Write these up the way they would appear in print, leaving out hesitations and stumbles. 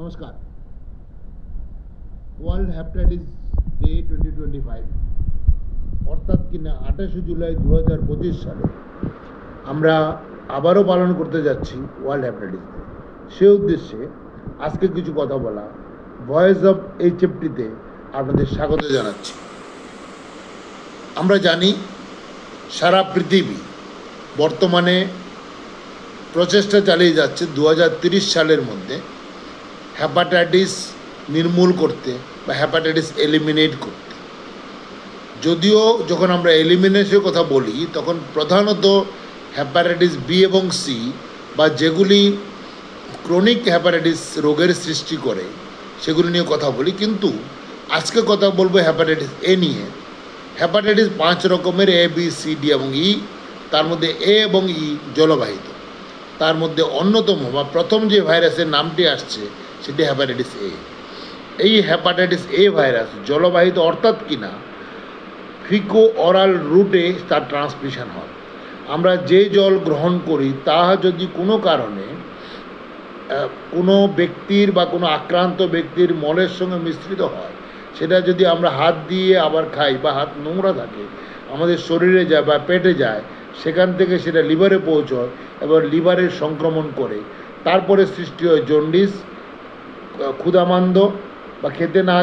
নমস্কার। World hepatitis day 2025 অর্থাৎ কিনা 28 জুলাই 2025 সালে আমরা আবারও পালন করতে যাচ্ছি ওয়ার্ল্ড হেপাটাইটিস ডে। সে উদ্দেশ্যে আজকে কিছু কথা বলা, ভয়েস অফ HFT-তে আপনাদের স্বাগত জানাচ্ছি। আমরা জানি সারা পৃথিবী বর্তমানে প্রচেষ্টা চালিয়ে যাচ্ছে 2030 সালের মধ্যে হেপাটাইটিস নির্মূল করতে বা হেপাটাইটিস এলিমিনেট করতে। যদিও যখন আমরা এলিমিনেশনের কথা বলি তখন প্রধানত হেপাটাইটিস বি এবং সি বা যেগুলি ক্রনিক হেপাটাইটিস রোগের সৃষ্টি করে সেগুলি নিয়ে কথা বলি, কিন্তু আজকে কথা বলবো হেপাটাইটিস এ নিয়ে। হেপাটাইটিস 5 রকমের, A, B, C, D এবং E। তার মধ্যে A এবং E জলবাহিত। তার মধ্যে অন্যতম বা প্রথম যে ভাইরাসের নামটি আসছে সেটি হেপাটাইটিস এ। এই হেপাটাইটিস এ ভাইরাস জলবাহিত, অর্থাৎ কিনা ফিকো অরাল রুটে তার ট্রান্সমিশন হয়। আমরা যে জল গ্রহণ করি তা যদি কোনো কারণে কোনো ব্যক্তির বা কোনো আক্রান্ত ব্যক্তির মলের সঙ্গে মিশ্রিত হয়, সেটা যদি আমরা হাত দিয়ে আবার খাই বা হাত নোংরা থাকে আমাদের শরীরে যায় বা পেটে যায়, সেখান থেকে সেটা লিভারে পৌঁছয় এবং লিভারের সংক্রমণ করে। তারপরে সৃষ্টি হয় জন্ডিস, ক্ষুধামান্দ বা খেতে না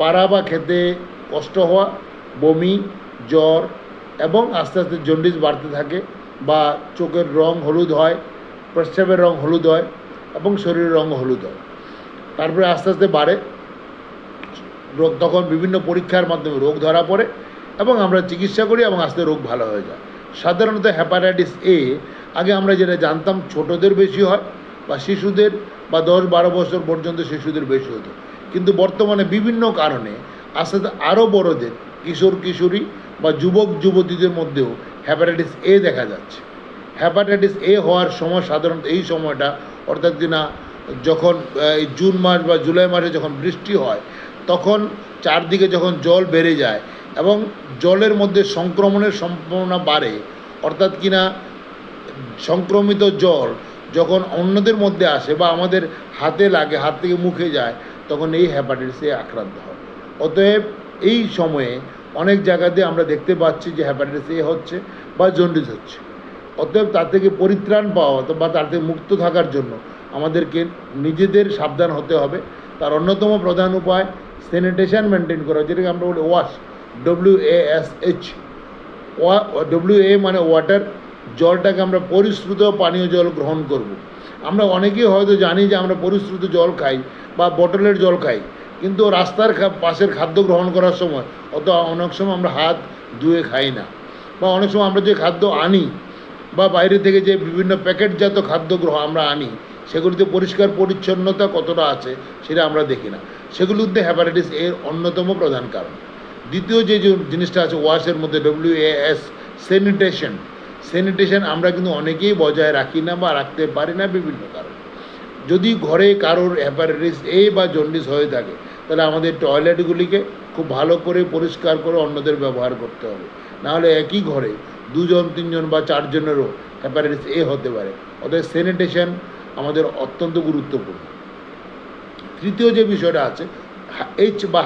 পারা বা খেতে কষ্ট হওয়া, বমি, জ্বর এবং আস্তে আস্তে জন্ডিস বাড়তে থাকে বা চোখের রং হলুদ হয়, প্রস্রাবের রং হলুদ হয় এবং শরীরের রং হলুদ হয়। তারপরে আস্তে আস্তে বাড়ে রোগ, তখন বিভিন্ন পরীক্ষার মাধ্যমে রোগ ধরা পড়ে এবং আমরা চিকিৎসা করি এবং আস্তে রোগ ভালো হয়ে যায়। সাধারণত হেপাটাইটিস এ আগে আমরা যেটা জানতাম ছোটদের বেশি হয় বা শিশুদের বা 10-12 বছর পর্যন্ত শিশুদের বেশি হতো, কিন্তু বর্তমানে বিভিন্ন কারণে আস্তে আস্তে আরও বড়দের, কিশোর কিশোরী বা যুবক যুবতীদের মধ্যেও হেপাটাইটিস এ দেখা যাচ্ছে। হেপাটাইটিস এ হওয়ার সময় সাধারণত এই সময়টা, অর্থাৎ কিনা যখন এই জুন মাস বা জুলাই মাসে যখন বৃষ্টি হয় তখন চারদিকে যখন জল বেড়ে যায় এবং জলের মধ্যে সংক্রমণের সম্ভাবনা বাড়ে, অর্থাৎ কিনা সংক্রমিত জল যখন অন্যদের মধ্যে আসে বা আমাদের হাতে লাগে, হাত থেকে মুখে যায়, তখন এই হেপাটাইটিসে আক্রান্ত হয়। অতএব এই সময়ে অনেক জায়গাতে আমরা দেখতে পাচ্ছি যে হেপাটাইটিস এ হচ্ছে বা জন্ডিস হচ্ছে। অতএব তার থেকে পরিত্রাণ পাওয়া বা তার থেকে মুক্ত থাকার জন্য আমাদেরকে নিজেদের সাবধান হতে হবে। তার অন্যতম প্রধান উপায় স্যানিটেশন মেনটেন করা, যেটাকে আমরা বলি ওয়াশ, WASH। WA মানে ওয়াটার, জলটাকে আমরা পরিশ্রুত পানীয় জল গ্রহণ করব। আমরা অনেকেই হয়তো জানি যে আমরা পরিশ্রুত জল খাই বা বোতলের জল খাই, কিন্তু রাস্তার পাশের খাদ্য গ্রহণ করার সময় অনেক সময় আমরা হাত ধুয়ে খাই না, বা অনেক সময় আমরা যে খাদ্য আনি বা বাইরে থেকে যে বিভিন্ন প্যাকেটজাত খাদ্য আমরা আনি সেগুলিতে পরিষ্কার পরিচ্ছন্নতা কতটা আছে সেটা আমরা দেখি না। সেগুলিতে হেপাটাইটিস এর অন্যতম প্রধান কারণ। দ্বিতীয় যে জিনিসটা আছে ওয়াশের মধ্যে, WAS, স্যানিটেশন আমরা কিন্তু অনেকেই বজায় রাখি না বা রাখতে পারি না বিভিন্ন কারণ। যদি ঘরে কারোর হেপাটাইটিস এ বা জন্ডিস হয়ে থাকে তাহলে আমাদের টয়লেটগুলিকে খুব ভালো করে পরিষ্কার করে অন্যদের ব্যবহার করতে হবে, নাহলে একই ঘরে 2জন 3জন বা 4 জনেরও হেপাটাইটিস এ হতে পারে। অতএব স্যানিটেশন আমাদের অত্যন্ত গুরুত্বপূর্ণ। তৃতীয় যে বিষয়টা আছে H বা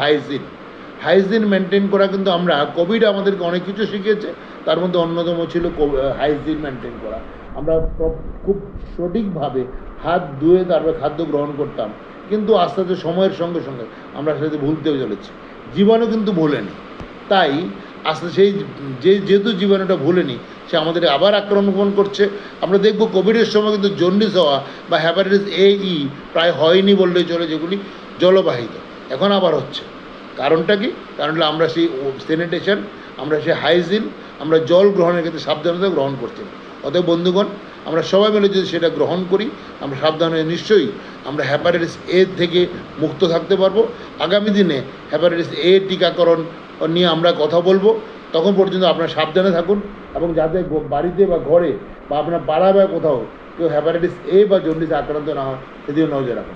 হাইজিন মেনটেন করা। কিন্তু আমরা কোভিড আমাদেরকে অনেক কিছু শিখিয়েছে, তার মধ্যে অন্যতম ছিল হাইজিন মেনটেন করা। আমরা খুব সঠিকভাবে হাত ধুয়ে তারপরে খাদ্য গ্রহণ করতাম, কিন্তু আস্তে আস্তে সময়ের সঙ্গে সঙ্গে আমরা সেটা ভুলতেও চলেছি। জীবাণু কিন্তু ভোলেনি, তাই আস্তে সেই যেহেতু জীবাণুটা ভুলেনি সে আমাদের আবার আক্রমণ করছে। আমরা দেখব কোভিডের সময় কিন্তু জন্ডিস হওয়া বা হেপাটাইটিস A-E প্রায় হয়নি বললেই চলে, যেগুলি জলবাহিত, এখন আবার হচ্ছে। কারণটা কি? কারণটা আমরা সেই স্যানিটেশন, আমরা সেই হাইজিন, আমরা জল গ্রহণের ক্ষেত্রে সাবধানতা গ্রহণ করছি। অতএব বন্ধুগণ, আমরা সবাই মিলে যদি সেটা গ্রহণ করি, আমরা সাবধান হয়ে নিশ্চয়ই আমরা হেপাটাইটিস এ থেকে মুক্ত থাকতে পারবো। আগামী দিনে হেপাটাইটিস এ টিকাকরণ নিয়ে আমরা কথা বলবো। তখন পর্যন্ত আপনারা সাবধানে থাকুন এবং যাতে বাড়িতে বা ঘরে বা আপনার পাড়া বা কোথাও কেউ হেপাটাইটিস এ বা জন্ডিস আক্রান্ত না হয় সেদিকে নজর রাখুন।